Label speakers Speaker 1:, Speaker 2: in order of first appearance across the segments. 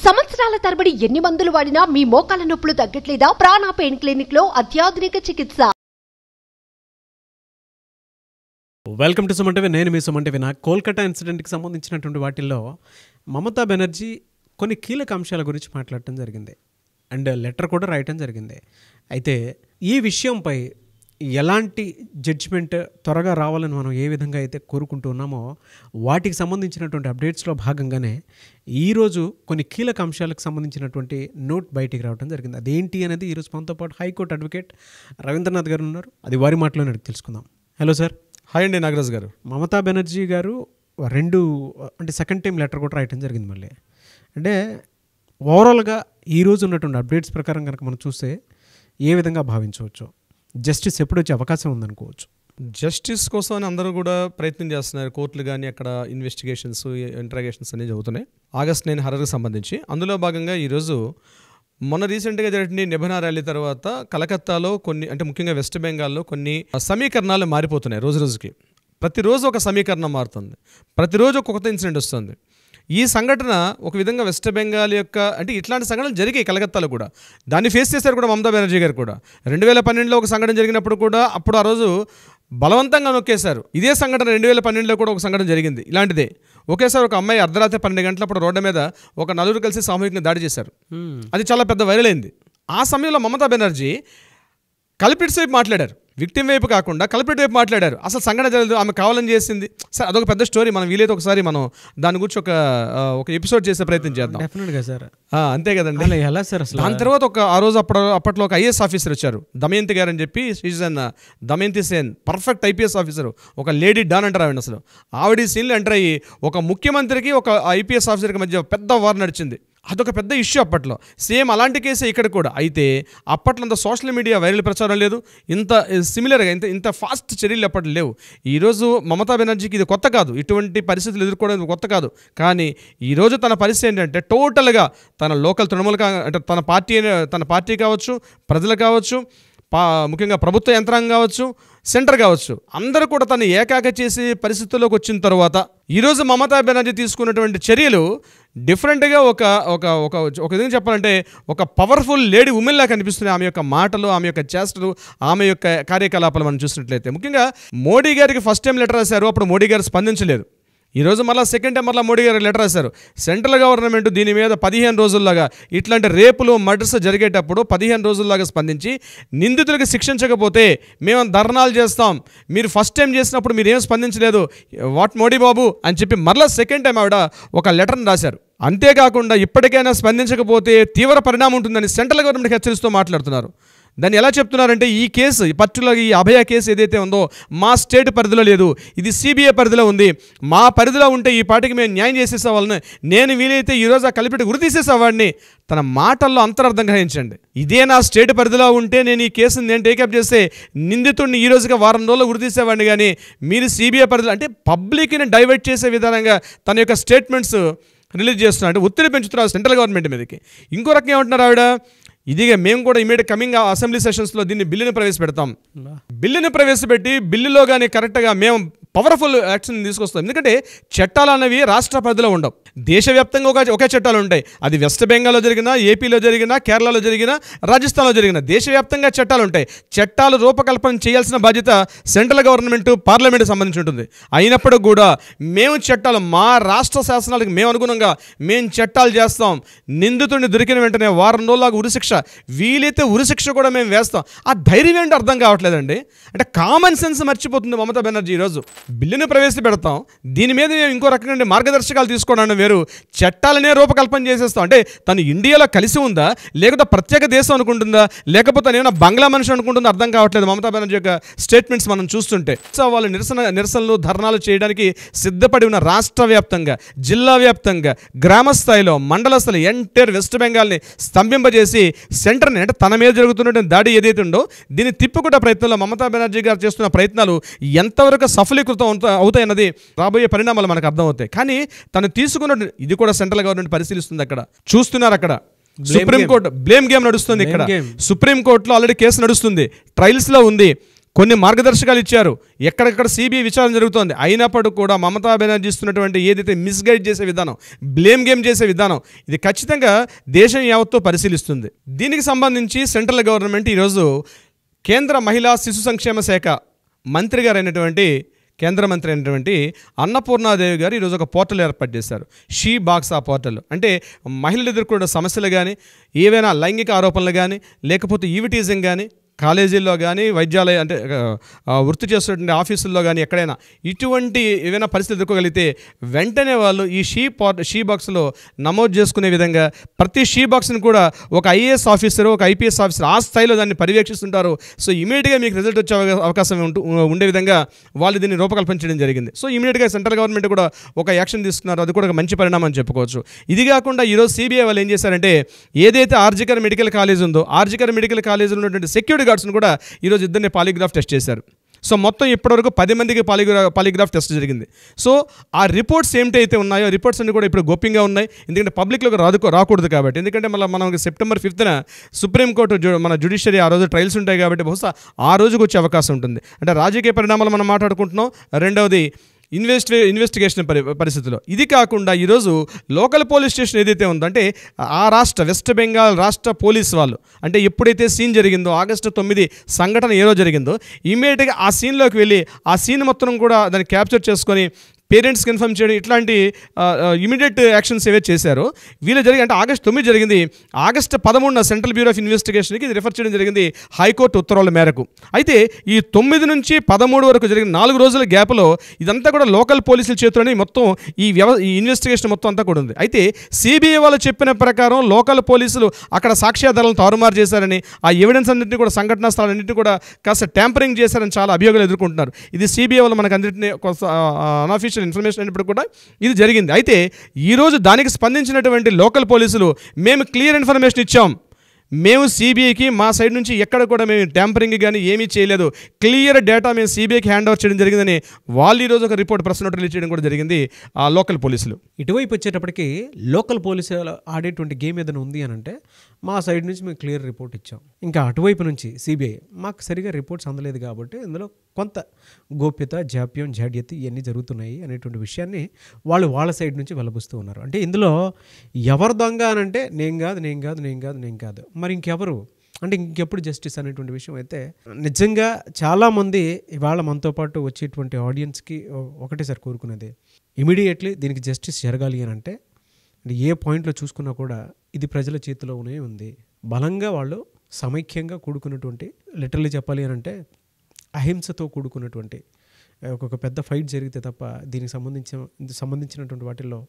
Speaker 1: సంవత్సరాల తరబడి ఎన్ని మందులు వాడినా మీ మోకాల నొప్పులు తగ్గట్లేదా? ప్రాణ పెయిన్ క్లినిక్ లో అత్యాధునిక చికిత్స.
Speaker 2: Welcome to Suman TV. నేను మీ సుమన్ టీవీ. కోల్కతా ఇన్సిడెంట్కి సంబంధించినటువంటి వాటిల్లో మమతా బెనర్జీ కొన్ని కీలక అంశాల గురించి మాట్లాడటం జరిగింది అండ్ లెటర్ కూడా రాయటం జరిగింది. అయితే ఈ విషయంపై ఎలాంటి జడ్జిమెంట్ త్వరగా రావాలని మనం ఏ విధంగా అయితే కోరుకుంటూ ఉన్నామో వాటికి సంబంధించినటువంటి అప్డేట్స్లో భాగంగానే ఈరోజు కొన్ని కీలక అంశాలకు సంబంధించినటువంటి నోట్ బయటికి రావడం జరిగింది. అదేంటి అనేది ఈరోజు మనతో పాటు హైకోర్టు అడ్వకేట్ రవీంద్రనాథ్ గారు ఉన్నారు. అది వారి మాటలోనే తెలుసుకుందాం. Hello sir.
Speaker 3: హాయ్ అండి నాగరాజ్ గారు.
Speaker 2: మమతా బెనర్జీ గారు సెకండ్ టైం లెటర్ కూడా రాయటం జరిగింది. మళ్ళీ అంటే ఓవరాల్గా ఈరోజు ఉన్నటువంటి అప్డేట్స్ ప్రకారం కనుక మనం చూస్తే ఏ విధంగా భావించవచ్చు? జస్టిస్ ఎప్పుడు వచ్చే అవకాశం ఉందనుకోవచ్చు?
Speaker 3: జస్టిస్ కోసం అని అందరూ కూడా ప్రయత్నం చేస్తున్నారు. కోర్టులు కానీ అక్కడ ఇన్వెస్టిగేషన్స్, ఇంట్రాగేషన్స్ అనేవి జరుగుతున్నాయి. ఆగస్ట్ 9 హర్రర్కి సంబంధించి అందులో భాగంగా ఈరోజు మొన్న రీసెంట్గా జరిగిన నిబంధన ర్యాలీ తర్వాత కలకత్తాలో కొన్ని, అంటే ముఖ్యంగా వెస్ట్ బెంగాల్లో కొన్ని సమీకరణాలు మారిపోతున్నాయి. రోజు రోజుకి ప్రతిరోజు ఒక సమీకరణం మారుతుంది, ప్రతిరోజు ఒక కొత్త ఇన్సిడెంట్ వస్తుంది. ఈ సంఘటన ఒక విధంగా వెస్ట్ బెంగాల్ యొక్క, అంటే ఇట్లాంటి సంఘటనలు జరిగాయి కలకత్తాలో కూడా. దాన్ని ఫేస్ చేశారు కూడా మమతా బెనర్జీ గారు కూడా. 2012లో ఒక సంఘటన జరిగినప్పుడు కూడా అప్పుడు ఆ రోజు బలవంతంగా నొక్కేశారు. ఇదే సంఘటన 2012లో కూడా ఒక సంఘటన జరిగింది ఇలాంటిదే. ఒకేసారి ఒక అమ్మాయి అర్ధరాత్రి 12 గంటలప్పుడు రోడ్డు మీద ఒక నలుగురు కలిసి సామూహికంగా దాడి చేశారు. అది చాలా పెద్ద వైరల్ అయింది. ఆ సమయంలో మమతా బెనర్జీ కల్పిట్స్ వైపు మాట్లాడారు, విక్టిమ్ వైపు కాకుండా కల్పిట్ వైపు మాట్లాడారు. అసలు సంఘటన జరగదు, ఆమె కావాలని చేసింది. సరే, అదొక పెద్ద స్టోరీ. మనం వీలైతే ఒకసారి మనం దాని గురించి ఒక ఎపిసోడ్ చేసే ప్రయత్నం చేద్దాం.
Speaker 2: డెఫినెట్గా సార్.
Speaker 3: అంతే కదండి.
Speaker 2: ఎలా సార్ అసలు?
Speaker 3: దాని తర్వాత ఆ రోజు అప్పట్లో ఒక ఐఏఎస్ ఆఫీసర్ వచ్చారు, దమయంతి గారు అని చెప్పి. Damayanti Sen perfect IPS officer, ఒక లేడీ డాన్ అంటారు ఆవిడ. అసలు ఆవిడ సీన్లు ఎంటర్ అయ్యి ఒక ముఖ్యమంత్రికి ఒక ఐపీఎస్ ఆఫీసర్కి మధ్య పెద్ద వార్ నడిచింది. అదొక పెద్ద ఇష్యూ అప్పట్లో. సేమ్ అలాంటి కేసే ఇక్కడ కూడా. అయితే అప్పట్లో అంత సోషల్ మీడియా వైరల్ ప్రచారం లేదు, ఇంత సిమిలర్గా ఇంత ఫాస్ట్ చర్యలు అప్పట్లో లేవు. ఈరోజు మమతా బెనర్జీకి ఇది కొత్త కాదు, ఇటువంటి పరిస్థితులు ఎదుర్కోవడం కొత్త కాదు. కానీ ఈరోజు తన పరిస్థితి ఏంటంటే టోటల్గా తన లోకల్ తృణమూల, అంటే తన పార్టీ కావచ్చు, ప్రజలు కావచ్చు, ముఖ్యంగా ప్రభుత్వ యంత్రాంగం కావచ్చు, సెంటర్ కావచ్చు, అందరూ కూడా తను ఏకాక చేసే పరిస్థితుల్లోకి వచ్చిన తర్వాత ఈరోజు మమతా బెనర్జీ తీసుకున్నటువంటి చర్యలు డిఫరెంట్గా ఒక విధంగా చెప్పాలంటే ఒక పవర్ఫుల్ లేడీ ఉమెన్లా కనిపిస్తున్నాయి. ఆమె యొక్క మాటలు, ఆమె యొక్క చేష్టలు, ఆమె యొక్క కార్యకలాపాలు మనం చూసినట్లయితే. ముఖ్యంగా మోడీ గారికి ఫస్ట్ టైం లెటర్ రాశారు, అప్పుడు మోడీ గారు స్పందించలేదు. ఈరోజు మళ్ళీ సెకండ్ టైం మళ్ళీ మోడీ గారికి లెటర్ రాశారు. సెంట్రల్ గవర్నమెంట్ దీని మీద 15 రోజుల్లాగా, ఇట్లాంటి రేపులు మర్డర్స్ జరిగేటప్పుడు 15 రోజుల్లాగా స్పందించి నిందితులకి శిక్షించకపోతే మేము ధర్నాలు చేస్తాం, మీరు ఫస్ట్ టైం చేసినప్పుడు మీరు ఏం స్పందించలేదు, వాట్ మోడీ బాబు అని చెప్పి మళ్ళీ సెకండ్ టైం ఆవిడ ఒక లెటర్ని రాశారు. అంతేకాకుండా ఇప్పటికైనా స్పందించకపోతే తీవ్ర పరిణామం ఉంటుందని సెంట్రల్ గవర్నమెంట్కి హెచ్చరిస్తూ మాట్లాడుతున్నారు. దాన్ని ఎలా చెప్తున్నారంటే, ఈ కేసు పర్టికులర్గా ఈ అభయ కేసు ఏదైతే ఉందో మా స్టేట్ పరిధిలో లేదు, ఇది సిబిఐ పరిధిలో ఉంది. మా పరిధిలో ఉంటే ఈ పార్టీకి మేము న్యాయం చేసేసేవాళ్ళని, నేను వీలైతే ఈరోజు ఆ కలిపిటి గురి తీసేసేవాడిని. తన మాటల్లో అంతరార్థం గ్రహించండి. ఇదే నా స్టేట్ పరిధిలో ఉంటే నేను ఈ కేసుని నేను టేకప్ చేస్తే నిందితుడిని ఈ రోజుగా వారం రోజుల్లో గురి తీసేవాడిని. కానీ మీరు సిబిఐ పరిధిలో, అంటే పబ్లిక్ని డైవర్ట్ చేసే విధానంగా తన యొక్క స్టేట్మెంట్స్ రిలీజ్ చేస్తున్నారు. అంటే ఒత్తిడి పెంచుతున్నారు సెంట్రల్ గవర్నమెంట్ మీదకి. ఇంకో రకంగా ఏమంటున్నారు ఆవిడ, ఇదిగా మేము కూడా ఇమీడియట్ కమింగ్ అసెంబ్లీ సెషన్స్లో దీన్ని బిల్లుని ప్రవేశపెడతాం. బిల్లుని ప్రవేశపెట్టి బిల్లులో కానీ కరెక్ట్గా మేము పవర్ఫుల్ యాక్షన్ తీసుకొస్తాం. ఎందుకంటే చట్టాలు అనేవి రాష్ట్ర పరిధిలో ఉండవు, దేశవ్యాప్తంగా ఒకే చట్టాలు ఉంటాయి. అది వెస్ట్ బెంగాల్లో జరిగినా, ఏపీలో జరిగినా, కేరళలో జరిగినా, రాజస్థాన్లో జరిగినా దేశవ్యాప్తంగా చట్టాలు ఉంటాయి. చట్టాలు రూపకల్పన చేయాల్సిన బాధ్యత సెంట్రల్ గవర్నమెంట్, పార్లమెంట్కి సంబంధించి ఉంటుంది. అయినప్పుడు కూడా మేము చట్టాలు, మా రాష్ట్ర శాసనాలకు మేము అనుగుణంగా మేము చట్టాలు చేస్తాం. నిందితుడిని దొరికిన వెంటనే వారం రోజులాగా ఉరిశిక్ష, వీలైతే ఉరిశిక్ష కూడా మేము వేస్తాం. ఆ ధైర్యం ఏంటి అర్థం కావట్లేదండి. అంటే కామన్ సెన్స్ మర్చిపోతుంది మమతా బెనర్జీ. ఈరోజు బిల్లును ప్రవేశపెడతాం, దీని మీద మేము ఇంకో రకంగా మార్గదర్శకాలు తీసుకోవడానికి వేరు, చట్టాలనే రూపకల్పన చేసేస్తాం. అంటే తను ఇండియాలో కలిసి ఉందా, లేకపోతే ప్రత్యేక దేశం అనుకుంటుందా, లేకపోతే తను ఏమైనా బంగ్లా మనిషి అనుకుంటుందా అర్థం కావట్లేదు మమతా బెనర్జీ యొక్క స్టేట్మెంట్స్ మనం చూస్తుంటే. సో వాళ్ళు నిరసనలు, ధర్నాలు చేయడానికి సిద్ధపడి ఉన్న రాష్ట్ర వ్యాప్తంగా, జిల్లా వ్యాప్తంగా, గ్రామ స్థాయిలో, మండల స్థాయిలో ఎంటైర్ వెస్ట్ బెంగాల్ని స్తంభింపజేసి సెంటర్ని, అంటే తన మీద జరుగుతున్నటువంటి దాడి ఏదైతే ఉందో దీన్ని తిప్పుకునే ప్రయత్నంలో మమతా బెనర్జీ గారు చేస్తున్న ప్రయత్నాలు ఎంతవరకు సఫలీకృతం అవుతాయన్నది రాబోయే పరిణామాలు మనకు అర్థమవుతాయి. కానీ తను తీసుకున్న, ఇది కూడా సెంట్రల్ గవర్నమెంట్ పరిశీలిస్తుంది. అక్కడ చూస్తున్నారు, అక్కడ సుప్రీంకోర్టు బ్లేమ్ గేమ్ నడుస్తుంది. ఇక్కడ సుప్రీంకోర్టులో ఆల్రెడీ కేసు నడుస్తుంది, ట్రయల్స్లో ఉంది. కొన్ని మార్గదర్శకాలు ఇచ్చారు, ఎక్కడెక్కడ సిబిఐ విచారణ జరుగుతోంది. అయినప్పటికీ కూడా మమతా బెనర్జీ ఇస్తున్నటువంటి ఏదైతే మిస్గైడ్ చేసే విధానం, బ్లేమ్ గేమ్ చేసే విధానం, ఇది ఖచ్చితంగా దేశం యావత్తు పరిశీలిస్తుంది. దీనికి సంబంధించి సెంట్రల్ గవర్నమెంట్ ఈరోజు కేంద్ర మహిళా శిశు సంక్షేమ శాఖ మంత్రి గారు అయినటువంటి కేంద్ర మంత్రి అయినటువంటి అన్నపూర్ణాదేవి గారు ఈరోజు ఒక పోర్టల్ ఏర్పాటు చేశారు, షీ బాక్స్. ఆ పోర్టల్ అంటే మహిళలు ఎదుర్కొన్న సమస్యలు కానీ, ఏవైనా లైంగిక ఆరోపణలు కానీ, లేకపోతే ఈవిటీజింగ్ కానీ, కాలేజీల్లో కానీ, వైద్యాలయ అంటే వృత్తి చేస్తున్నటువంటి ఆఫీసుల్లో కానీ ఎక్కడైనా ఇటువంటి ఏవైనా పరిస్థితులు ఎదుర్కోగలిగితే వెంటనే వాళ్ళు ఈ షీ బాక్స్లో నమోదు చేసుకునే విధంగా ప్రతి షీ బాక్స్ని కూడా ఒక ఐఏఎస్ ఆఫీసరు, ఒక ఐపీఎస్ ఆఫీసర్ ఆ స్థాయిలో దాన్ని పర్యవేక్షిస్తుంటారు. సో ఇమీడియట్గా మీకు రిజల్ట్ వచ్చే అవకాశం ఉండే విధంగా వాళ్ళు దీన్ని రూపకల్పన చేయడం జరిగింది. సో ఇమీడియట్గా సెంట్రల్ గవర్నమెంట్ కూడా ఒక యాక్షన్ తీసుకున్నారు, అది కూడా ఒక మంచి పరిణామం అని చెప్పుకోవచ్చు. ఇది కాకుండా ఈరోజు సిబిఐ వాళ్ళు ఏం చేశారంటే, ఏదైతే ఆర్జికర్ మెడికల్ కాలేజ్ ఉందో ఆర్జికర్ మెడికల్ కాలేజీలో ఉన్నటువంటి సెక్యూరిటీ గార్డ్స్ను కూడా ఈరోజు ఇద్దరిని పాలిగ్రాఫ్ టెస్ట్ చేశారు. సో మొత్తం ఇప్పటివరకు 10 మందికి పాలిగ్రాఫ్ టెస్ట్ జరిగింది. సో ఆ రిపోర్ట్స్ ఏమిటైతే ఉన్నాయో రిపోర్ట్స్ అన్ని కూడా ఇప్పుడు గోప్యంగా ఉన్నాయి, ఎందుకంటే పబ్లిక్లోకి రాకూడదు కాబట్టి. ఎందుకంటే మళ్ళీ మనకి సెప్టెంబర్ 5న సుప్రీంకోర్టు మన జ్యుడిషియరీ ఆ రోజు ట్రయల్స్ ఉంటాయి కాబట్టి బహుశా ఆ రోజుకు వచ్చే అవకాశం ఉంటుంది. అంటే రాజకీయ పరిణామాలు మనం మాట్లాడుకుంటున్నాం. రెండవది ఇన్వెస్టిగేషన్ పరిస్థితుల్లో. ఇది కాకుండా ఈరోజు లోకల్ పోలీస్ స్టేషన్ ఏదైతే ఉందో, అంటే ఆ రాష్ట్ర వెస్ట్ బెంగాల్ రాష్ట్ర పోలీస్ వాళ్ళు, అంటే ఎప్పుడైతే సీన్ జరిగిందో ఆగస్టు 9 సంఘటన ఏ రోజు జరిగిందో ఇమ్మీడియట్గా ఆ సీన్లోకి వెళ్ళి ఆ సీన్ మొత్తం కూడా దాన్ని క్యాప్చర్ చేసుకొని పేరెంట్స్కి ఇన్ఫార్మ్ చేయడం, ఇట్లాంటి ఇమీడియట్ యాక్షన్స్ ఏవైతే చేశారో వీళ్ళు అంటే ఆగస్టు 9 జరిగింది. ఆగస్టు 13న సెంట్రల్ బ్యూరో ఆఫ్ ఇన్వెస్టిగేషన్కి ఇది రిఫర్ చేయడం జరిగింది హైకోర్టు ఉత్తర్వుల మేరకు. అయితే ఈ 9 నుంచి 13 వరకు జరిగిన 4 రోజుల గ్యాప్లో ఇదంతా కూడా లోకల్ పోలీసుల చేతిలోనే మొత్తం ఈ ఇన్వెస్టిగేషన్ మొత్తం అంతా కూడా ఉంది. అయితే సిబిఐ వాళ్ళు చెప్పిన ప్రకారం లోకల్ పోలీసులు అక్కడ సాక్ష్యాధారాలను తారుమారు చేశారని, ఆ ఎవిడెన్స్ అన్నింటినీ కూడా సంఘటనా స్థలాలన్నింటినీ కూడా కాస్త ట్యాంపరింగ్ చేశారని చాలా అభియోగాలు ఎదుర్కొంటున్నారు. ఇది సిబిఐ వాళ్ళు మనకు అందరినీ అన్అఫీషియల్ ఇన్ఫర్మేషన్ అయినప్పుడు కూడా ఇది జరిగింది. అయితే ఈరోజు దానికి స్పందించినటువంటి లోకల్ పోలీసులు, మేము క్లియర్ ఇన్ఫర్మేషన్ ఇచ్చాం, మేము సిబిఐకి మా సైడ్ నుంచి ఎక్కడ కూడా మేము ట్యాంపరింగ్ కానీ ఏమీ చేయలేదు, క్లియర్ డేటా మేము సిబిఐకి హ్యాండ్ ఓవర్ చేయడం జరిగిందని వాళ్ళు ఈరోజు ఒక రిపోర్ట్ ప్రెస్ నోట్ రిలీజ్ చేయడం కూడా జరిగింది ఆ లోకల్ పోలీసులు.
Speaker 2: ఇటువైపు వచ్చేటప్పటికి లోకల్ పోలీసులు ఆడేటువంటి గేమ్ ఏదైనా ఉంది అని అంటే, మా సైడ్ నుంచి మేము క్లియర్ రిపోర్ట్ ఇచ్చాం, ఇంకా అటువైపు నుంచి సిబిఐ మాకు సరిగా రిపోర్ట్స్ అందలేదు కాబట్టి ఇందులో కొంత గోప్యత, జాప్యం, జాడ్యత ఇవన్నీ జరుగుతున్నాయి అనేటువంటి విషయాన్ని వాళ్ళ సైడ్ నుంచి వెలబుస్తూ ఉన్నారు. అంటే ఇందులో ఎవరు దొంగ అని అంటే నేను కాదు మరి ఇంకెవరు అంటే ఇంకెప్పుడు జస్టిస్ అనేటువంటి విషయం అయితే నిజంగా చాలామంది ఇవాళ మనతో పాటు వచ్చేటువంటి ఆడియన్స్కి ఒకటేసారి కోరుకునేది, ఇమీడియట్లీ దీనికి జస్టిస్ జరగాలి అని అంటే ఏ పాయింట్లో చూసుకున్నా కూడా ఇది ప్రజల చేతిలోనే ఉంది. బలంగా వాళ్ళు సమైక్యంగా కూడుకున్నటువంటి, లిటరల్లీ చెప్పాలి అని అంటే అహింసతో కూడుకున్నటువంటి ఒక పెద్ద ఫైట్ జరిగితే తప్ప దీనికి సంబంధించినటువంటి వాటిల్లో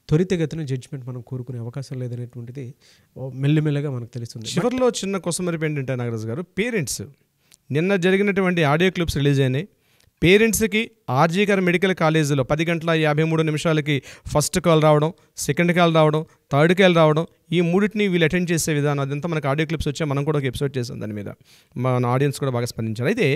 Speaker 2: త్వరితగతిన జడ్జిమెంట్ మనం కోరుకునే అవకాశం లేదనేటువంటిది మెల్లమెల్లగా మనకు తెలుస్తుంది.
Speaker 3: చివరిలో చిన్న కొసమరిపు ఏంటంటే నాగరాజు గారు, పేరెంట్స్ నిన్న జరిగినటువంటి ఆడియో క్లిప్స్ రిలీజ్ అయినాయి. పేరెంట్స్కి ఆర్జీకర్ మెడికల్ కాలేజీలో 10:53 ఫస్ట్ కాల్ రావడం, సెకండ్ కాల్ రావడం, థర్డ్ కాల్ రావడం, ఈ మూడింటిని వీళ్ళు అటెండ్ చేసే విధానం అదంతా మనకు ఆడియో క్లిప్స్ వచ్చాయి. మనం కూడా ఒక ఎపిసోడ్ చేసాం దాని మీద, మన ఆడియన్స్ కూడా బాగా స్పందించారు. అయితే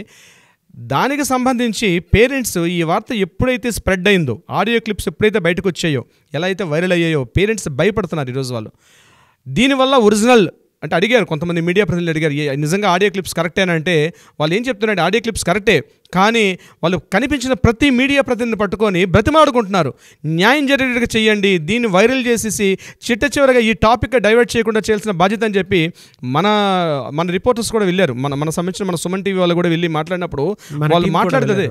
Speaker 3: దానికి సంబంధించి పేరెంట్స్ ఈ వార్త ఎప్పుడైతే స్ప్రెడ్ అయిందో, ఆడియో క్లిప్స్ ఎప్పుడైతే బయటకు వచ్చాయో, ఎలా అయితే వైరల్ అయ్యాయో, పేరెంట్స్ భయపడుతున్నారు ఈరోజు వాళ్ళు. దీనివల్ల ఒరిజినల్ అంటే అడిగారు, కొంతమంది మీడియా ప్రతినిధులు అడిగారు, నిజంగా ఆడియో క్లిప్స్ కరెక్టేనంటే వాళ్ళు ఏం చెప్తున్నారంటే ఆడియో క్లిప్స్ కరెక్టే, కానీ వాళ్ళు కనిపించిన ప్రతి మీడియా ప్రతినిధిని పట్టుకొని బ్రతిమాడుకుంటున్నారు, న్యాయం జరిగేట్టుగా చేయండి, దీన్ని వైరల్ చేసేసి చిట్ట చివరిగా ఈ టాపిక్ డైవర్ట్ చేయకుండా చేయాల్సిన బాధ్యత అని చెప్పి మన రిపోర్టర్స్ కూడా వెళ్ళారు. మన సంబంధించిన మన సుమన్ టీవీ వాళ్ళు కూడా వెళ్ళి మాట్లాడినప్పుడు వాళ్ళు మాట్లాడేదే,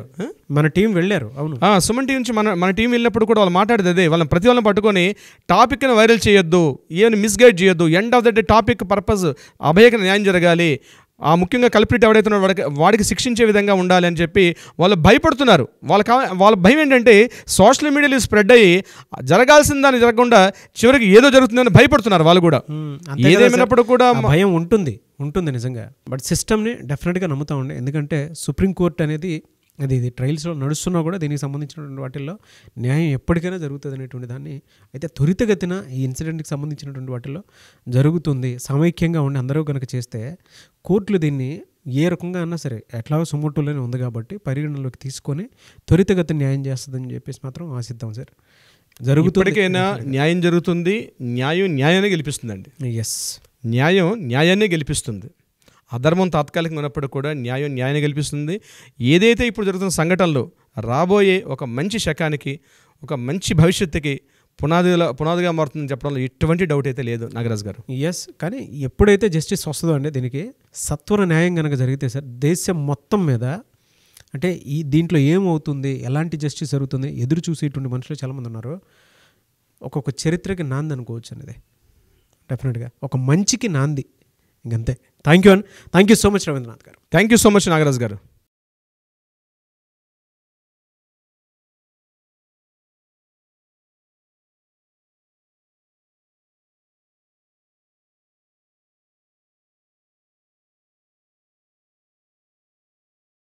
Speaker 2: మన టీం వెళ్ళారు. అవును,
Speaker 3: సుమన్ టీవీ నుంచి మన టీం వెళ్ళినప్పుడు కూడా వాళ్ళు మాట్లాడేదే, వాళ్ళని ప్రతి వాళ్ళని పట్టుకొని టాపిక్ని వైరల్ చేయొద్దు, ఏమైనా మిస్గైడ్ చేయొద్దు, end of the day topic purpose అభయక న్యాయం జరగాలి, ఆ ముఖ్యంగా కల్ప్రిట్ ఎవడైతే వాడికి శిక్షించే విధంగా ఉండాలి అని చెప్పి వాళ్ళు భయపడుతున్నారు. వాళ్ళ భయం ఏంటంటే సోషల్ మీడియాలో స్ప్రెడ్ అయ్యి జరగాల్సిన దాన్ని జరగకుండా చివరికి ఏదో జరుగుతుందని భయపడుతున్నారు వాళ్ళు కూడా. ఏదేమైనప్పుడు కూడా
Speaker 2: భయం ఉంటుంది నిజంగా. బట్ సిస్టమ్ని డెఫినెట్గా నమ్ముతా ఉండే, ఎందుకంటే సుప్రీంకోర్టు అనేది ఇది ట్రయల్స్లో నడుస్తున్నా కూడా దీనికి సంబంధించినటువంటి వాటిల్లో న్యాయం ఎప్పటికైనా జరుగుతుంది అనేటువంటి దాన్ని అయితే త్వరితగతిన ఈ ఇన్సిడెంట్కి సంబంధించినటువంటి వాటిల్లో జరుగుతుంది. సమైక్యంగా ఉండి అందరూ కనుక చేస్తే కోర్టులు దీన్ని ఏ రకంగా అన్నా సరే ఎట్లాగో సుమోటోలోనే ఉంది కాబట్టి పరిగణనలోకి తీసుకొని త్వరితగతిన న్యాయం చేస్తుందని చెప్పేసి మాత్రం ఆశిద్దాం సార్.
Speaker 3: జరుగుతున్న న్యాయం జరుగుతుంది, న్యాయాన్ని గెలిపిస్తుందండి.
Speaker 2: ఎస్,
Speaker 3: న్యాయాన్ని గెలిపిస్తుంది. అధర్మం తాత్కాలికంగా ఉన్నప్పుడు కూడా న్యాయం న్యాయాన్ని గెలిపిస్తుంది. ఏదైతే ఇప్పుడు జరుగుతున్న సంఘటనలు రాబోయే ఒక మంచి శకానికి, ఒక మంచి భవిష్యత్తుకి పునాదిగా మారుతుందని చెప్పడంలో ఎటువంటి డౌట్ అయితే లేదు నాగరాజు గారు.
Speaker 2: ఎస్, కానీ ఎప్పుడైతే జస్టిస్ వస్తుందో అండి దీనికి సత్వర న్యాయం కనుక జరిగితే సార్ దేశం మొత్తం మీద అంటే దీంట్లో ఏమవుతుంది, ఎలాంటి జస్టిస్ జరుగుతుంది ఎదురు చూసేటువంటి మనుషులు చాలామంది ఉన్నారు. ఒక్కొక్క చరిత్రకి నాంది అనుకోవచ్చు అనేది డెఫినెట్గా ఒక మంచికి నాంది. ఇంకంతే. Thank you so much Ravindranath గారు.
Speaker 3: Thank you so much Nagaraju గారు.